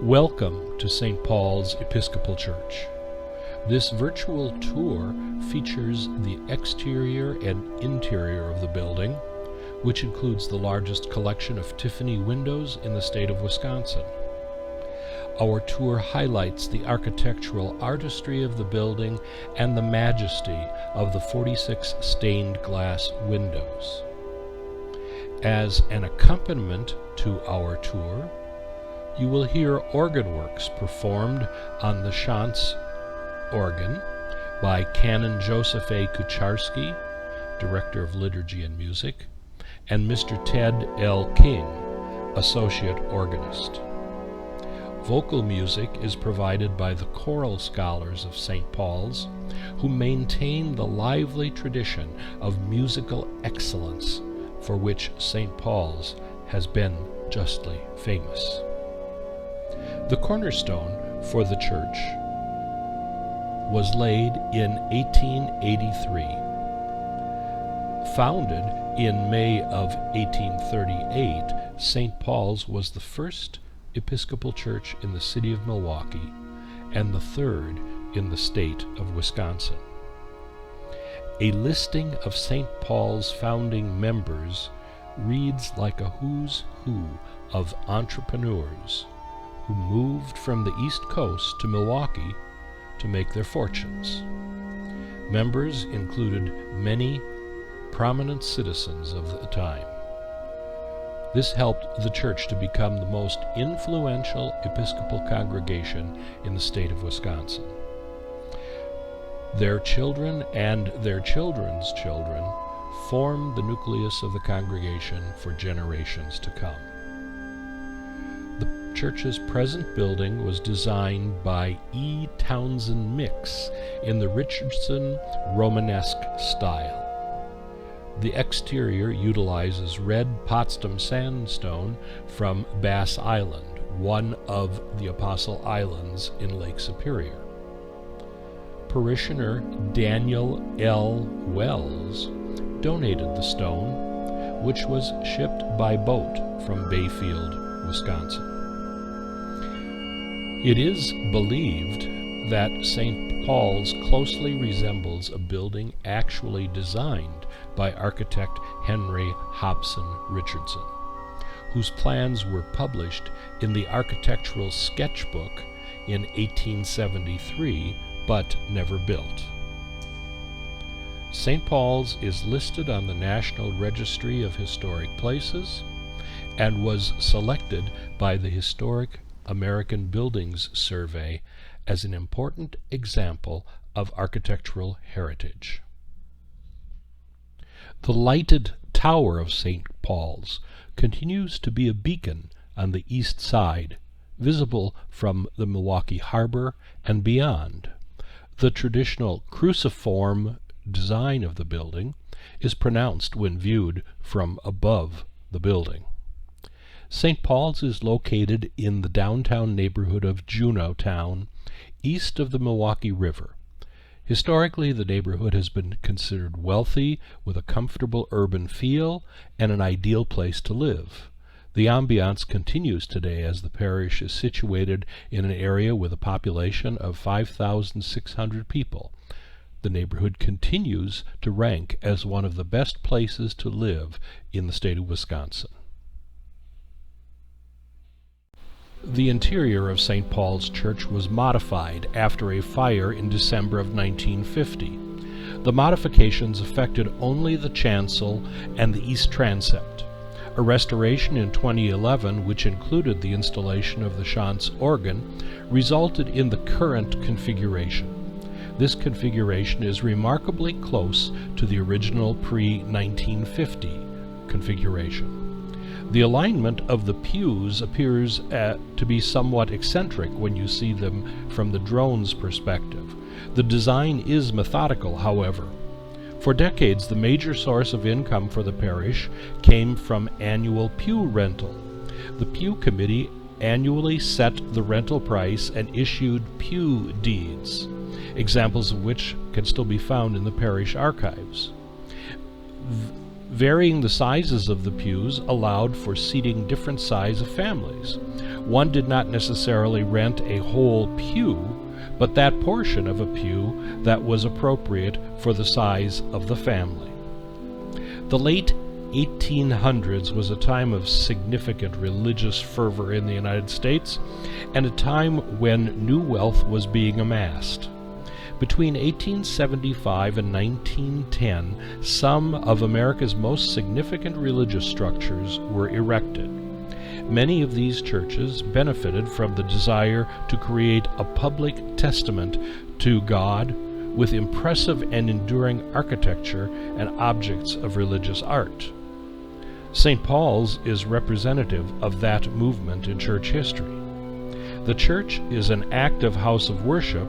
Welcome to St. Paul's Episcopal Church. This virtual tour features the exterior and interior of the building, which includes the largest collection of Tiffany windows in the state of Wisconsin. Our tour highlights the architectural artistry of the building and the majesty of the 46 stained glass windows. As an accompaniment to our tour, you will hear organ works performed on the Chantz organ by Canon Joseph A. Kucharski, Director of Liturgy and Music, and Mr. Ted L. King, Associate Organist. Vocal music is provided by the choral scholars of St. Paul's, who maintain the lively tradition of musical excellence for which St. Paul's has been justly famous. The cornerstone for the church was laid in 1883. Founded in May of 1838, St. Paul's was the first Episcopal church in the city of Milwaukee and the third in the state of Wisconsin. A listing of St. Paul's founding members reads like a who's who of entrepreneurs who moved from the East Coast to Milwaukee to make their fortunes. Members included many prominent citizens of the time. This helped the church to become the most influential Episcopal congregation in the state of Wisconsin. Their children and their children's children formed the nucleus of the congregation for generations to come. The church's present building was designed by E. Townsend Mix in the Richardson Romanesque-style. The exterior utilizes red Potsdam sandstone from Bass Island, one of the Apostle Islands in Lake Superior. Parishioner Daniel L. Wells donated the stone, which was shipped by boat from Bayfield, Wisconsin. It is believed that St. Paul's closely resembles a building actually designed by architect Henry Hobson Richardson, whose plans were published in the Architectural Sketchbook in 1873, but never built. St. Paul's is listed on the National Registry of Historic Places and was selected by the Historic American Buildings Survey as an important example of architectural heritage. The lighted tower of St. Paul's continues to be a beacon on the east side, visible from the Milwaukee Harbor and beyond. The traditional cruciform design of the building is pronounced when viewed from above the building. St. Paul's is located in the downtown neighborhood of Juneautown, east of the Milwaukee River. Historically, the neighborhood has been considered wealthy, with a comfortable urban feel and an ideal place to live. The ambiance continues today as the parish is situated in an area with a population of 5,600 people. The neighborhood continues to rank as one of the best places to live in the state of Wisconsin. The interior of St. Paul's Church was modified after a fire in December of 1950. The modifications affected only the chancel and the east transept. A restoration in 2011, which included the installation of the Chantz organ, resulted in the current configuration. This configuration is remarkably close to the original pre-1950 configuration. The alignment of the pews appears to be somewhat eccentric when you see them from the drone's perspective. The design is methodical, however. For decades, the major source of income for the parish came from annual pew rental. The Pew Committee annually set the rental price and issued pew deeds, examples of which can still be found in the parish archives. Varying the sizes of the pews allowed for seating different size of families. One did not necessarily rent a whole pew, but that portion of a pew that was appropriate for the size of the family. The late 1800s was a time of significant religious fervor in the United States, and a time when new wealth was being amassed. Between 1875 and 1910, some of America's most significant religious structures were erected. Many of these churches benefited from the desire to create a public testament to God with impressive and enduring architecture and objects of religious art. St. Paul's is representative of that movement in church history. The church is an active house of worship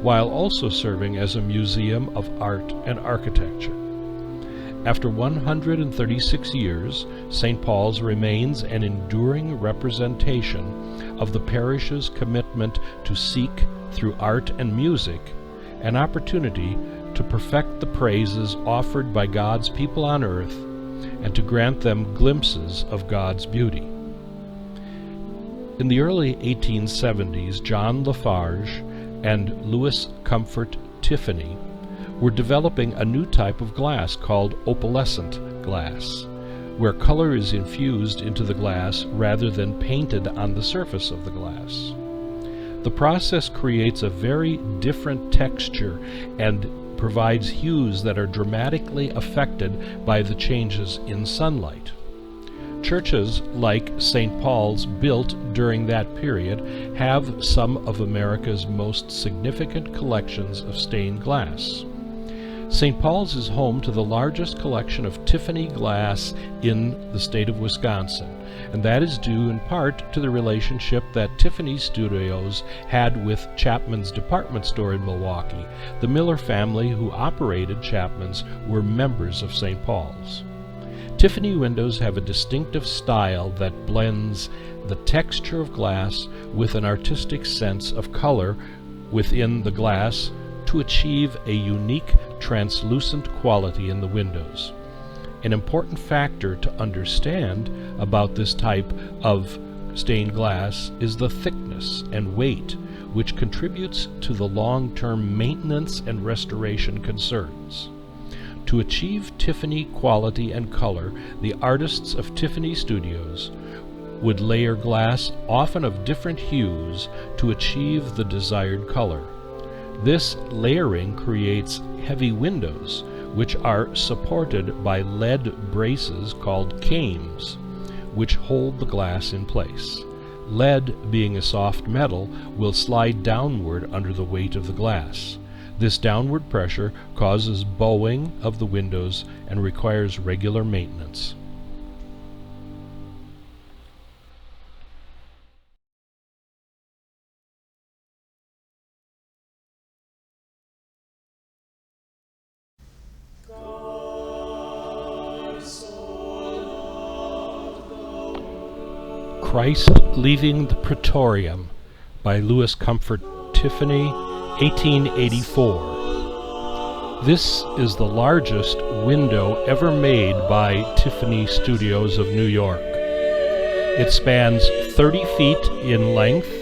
while also serving as a museum of art and architecture. After 136 years, St. Paul's remains an enduring representation of the parish's commitment to seek, through art and music, an opportunity to perfect the praises offered by God's people on earth and to grant them glimpses of God's beauty. In the early 1870s, John Lafarge and Louis Comfort Tiffany were developing a new type of glass called opalescent glass, where color is infused into the glass rather than painted on the surface of the glass. The process creates a very different texture and provides hues that are dramatically affected by the changes in sunlight. Churches like St. Paul's, built during that period, have some of America's most significant collections of stained glass. St. Paul's is home to the largest collection of Tiffany glass in the state of Wisconsin, and that is due in part to the relationship that Tiffany Studios had with Chapman's department store in Milwaukee. The Miller family, who operated Chapman's, were members of St. Paul's. Tiffany windows have a distinctive style that blends the texture of glass with an artistic sense of color within the glass to achieve a unique translucent quality in the windows. An important factor to understand about this type of stained glass is the thickness and weight, which contributes to the long-term maintenance and restoration concerns. To achieve Tiffany quality and color, the artists of Tiffany Studios would layer glass, often of different hues, to achieve the desired color. This layering creates heavy windows, which are supported by lead braces called cames, which hold the glass in place. Lead, being a soft metal, will slide downward under the weight of the glass. This downward pressure causes bowing of the windows and requires regular maintenance. Christ Leaving the Praetorium by Louis Comfort Tiffany, 1884. This is the largest window ever made by Tiffany Studios of New York. It spans 30 feet in length,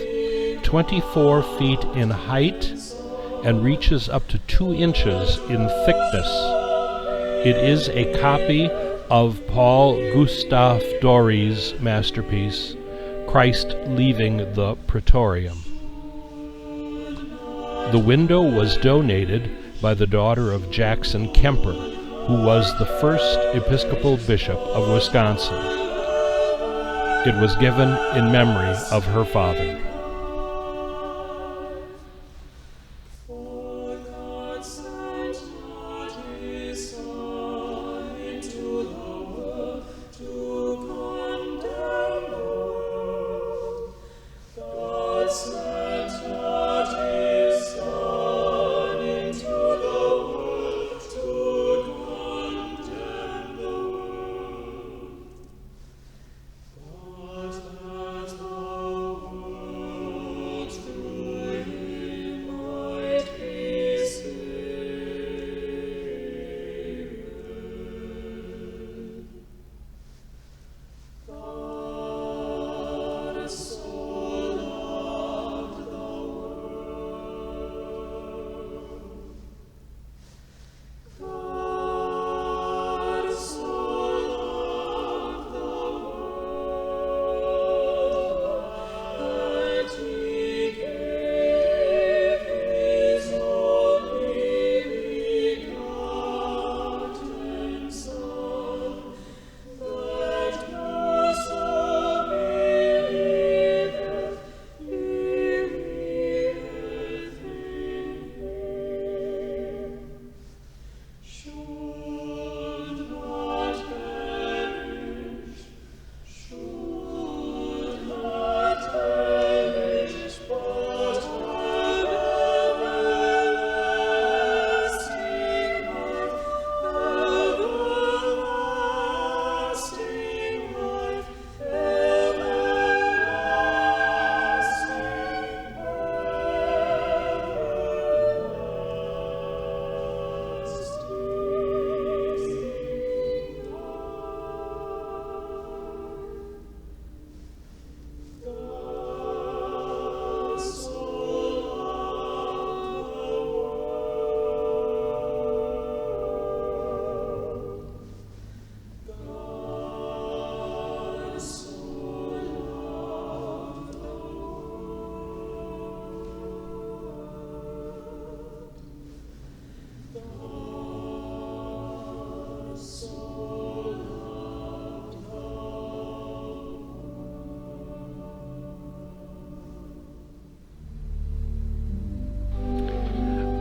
24 feet in height, and reaches up to 2 inches in thickness. It is a copy of Paul Gustave Doré's masterpiece, Christ Leaving the Praetorium. The window was donated by the daughter of Jackson Kemper, who was the first Episcopal Bishop of Wisconsin. It was given in memory of her father.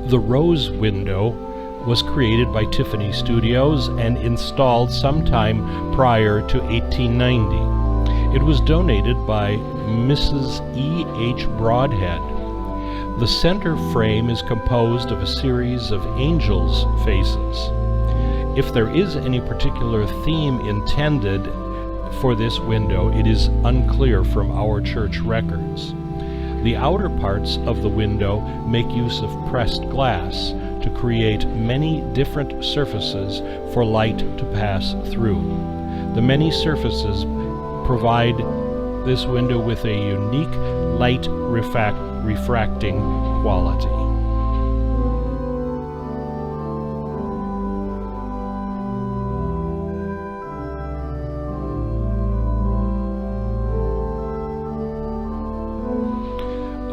The rose window was created by Tiffany Studios and installed sometime prior to 1890. It was donated by Mrs. E.H. Broadhead. The center frame is composed of a series of angels' faces. If there is any particular theme intended for this window, it is unclear from our church records. The outer parts of the window make use of pressed glass to create many different surfaces for light to pass through. The many surfaces provide this window with a unique light refracting quality.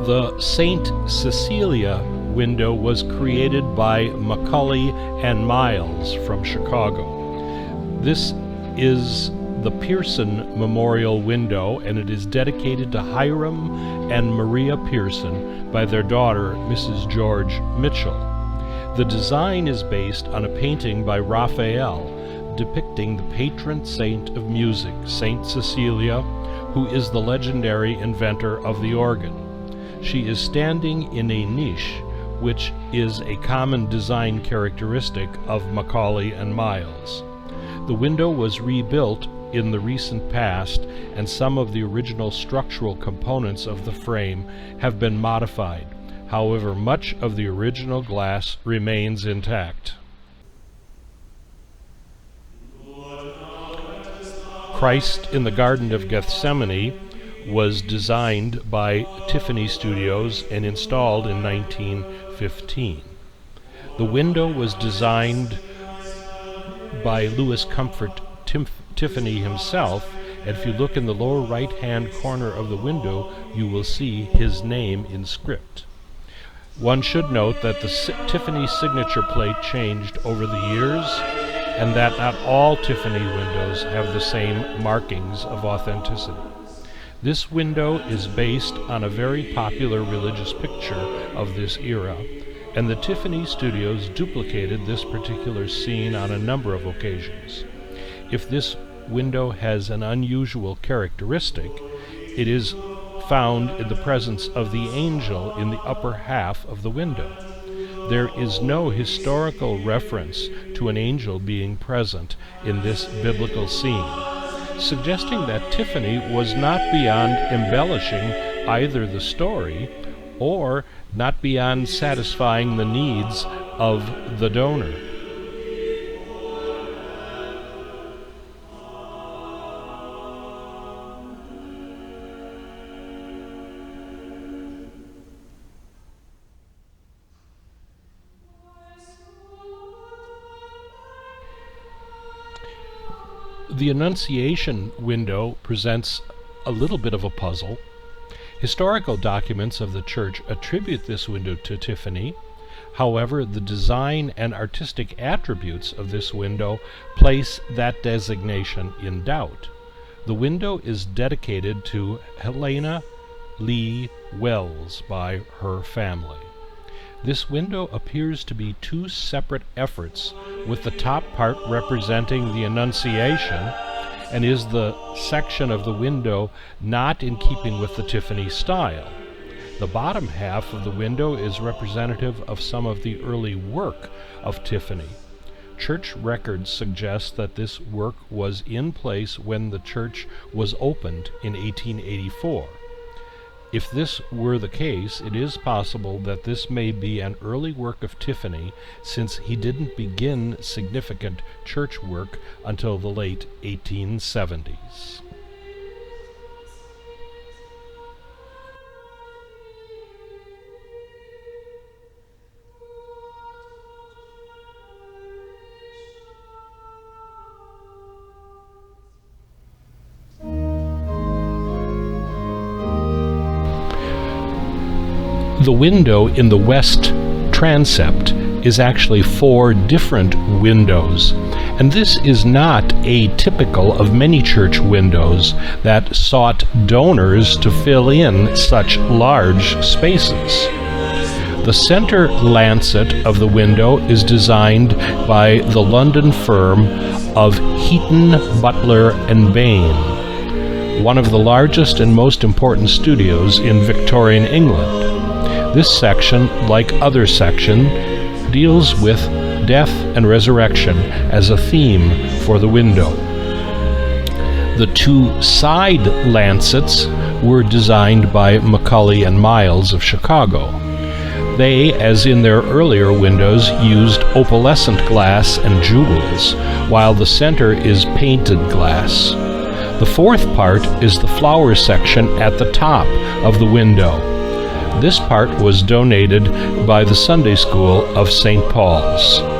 The St. Cecilia window was created by Macaulay and Miles from Chicago. This is the Pearson Memorial Window, and it is dedicated to Hiram and Maria Pearson by their daughter, Mrs. George Mitchell. The design is based on a painting by Raphael depicting the patron saint of music, St. Cecilia, who is the legendary inventor of the organ. She is standing in a niche, which is a common design characteristic of Macaulay and Miles. The window was rebuilt in the recent past, and some of the original structural components of the frame have been modified. However, much of the original glass remains intact. Christ in the Garden of Gethsemane was designed by Tiffany Studios and installed in 1915. The window was designed by Louis Comfort Tiffany himself, and if you look in the lower right-hand corner of the window, you will see his name in script. One should note that the Tiffany signature plate changed over the years, and that not all Tiffany windows have the same markings of authenticity. This window is based on a very popular religious picture of this era, and the Tiffany Studios duplicated this particular scene on a number of occasions. If this window has an unusual characteristic, it is found in the presence of the angel in the upper half of the window. There is no historical reference to an angel being present in this biblical scene, suggesting that Tiffany was not beyond embellishing either the story or not beyond satisfying the needs of the donor. The Annunciation window presents a little bit of a puzzle. Historical documents of the church attribute this window to Tiffany. However, the design and artistic attributes of this window place that designation in doubt. The window is dedicated to Helena Lee Wells by her family. This window appears to be two separate efforts, with the top part representing the Annunciation, and is the section of the window not in keeping with the Tiffany style. The bottom half of the window is representative of some of the early work of Tiffany. Church records suggest that this work was in place when the church was opened in 1884. If this were the case, it is possible that this may be an early work of Tiffany, since he didn't begin significant church work until the late 1870s. The window in the west transept is actually 4 different windows, and this is not atypical of many church windows that sought donors to fill in such large spaces. The center lancet of the window is designed by the London firm of Heaton, Butler and Bain, one of the largest and most important studios in Victorian England. This section, like other sections, deals with death and resurrection as a theme for the window. The two side lancets were designed by Macaulay and Miles of Chicago. They, as in their earlier windows, used opalescent glass and jewels, while the center is painted glass. The fourth part is the flower section at the top of the window. This part was donated by the Sunday School of St. Paul's.